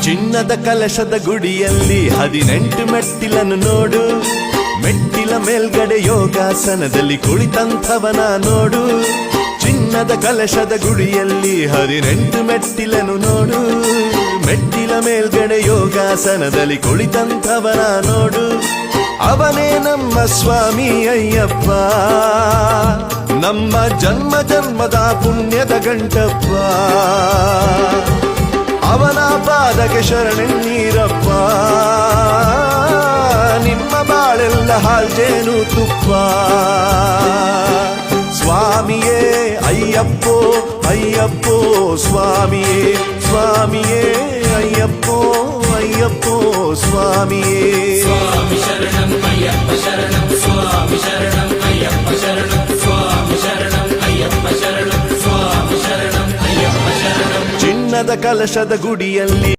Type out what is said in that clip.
ಚಿನ್ನದ ಕಲಶದ ಗುಡಿಯಲ್ಲಿ 18 ಮೆಟ್ಟಿಲನ್ನು ನೋಡು. ಮೆಟ್ಟಿಲ ಮೇಲ್ಗಡೆ ಯೋಗಾಸನದಲ್ಲಿ ಕುಳಿತಂಥವನ ನೋಡು. ಚಿನ್ನದ ಕಲಶದ ಗುಡಿಯಲ್ಲಿ 18 ಮೆಟ್ಟಿಲನ್ನು ನೋಡು. ಮೆಟ್ಟಿಲ ಮೇಲ್ಗಡೆ ಯೋಗಾಸನದಲ್ಲಿ ಕುಳಿತಂಥವನ ನೋಡು. ಅವನೇ ನಮ್ಮ ಸ್ವಾಮಿ ಅಯ್ಯಪ್ಪ, ನಮ್ಮ ಜನ್ಮ ಜನ್ಮದ ಪುಣ್ಯದ ಗಂಟಪ್ಪ. ಅವನ ಪಾದಕ್ಕೆ ಶರಣೆನ್ನೀರಪ್ಪ, ನಿಮ್ಮ ಬಾಳೆಲ್ಲ ಹಾಲ್ಜೇನು ತುಪ್ಪ. ಸ್ವಾಮಿಯೇ ಅಯ್ಯಪ್ಪೋ ಅಯ್ಯಪ್ಪೋ ಸ್ವಾಮಿಯೇ, ಸ್ವಾಮಿಯೇ ಅಯ್ಯಪ್ಪೋ ಅಯ್ಯಪ್ಪೋ ಸ್ವಾಮಿಯೇ. ಸ್ವಾಮಿ ಶರಣಂ ಅಯ್ಯಪ್ಪ ಶರಣಂ, ಸ್ವಾಮಿ ಶರಣಂ ಅಯ್ಯಪ್ಪ ಶರಣಂ, ಸ್ವಾಮಿ ಶರಣಂ ಅಯ್ಯಪ್ಪ ಶರಣಂ, ಸ್ವಾಮಿ ಶರಣಂ ಅಯ್ಯಪ್ಪ ಶರಣಂ. ಚಿನ್ನದ ಕಲಶದ ಗುಡಿಯಲ್ಲಿ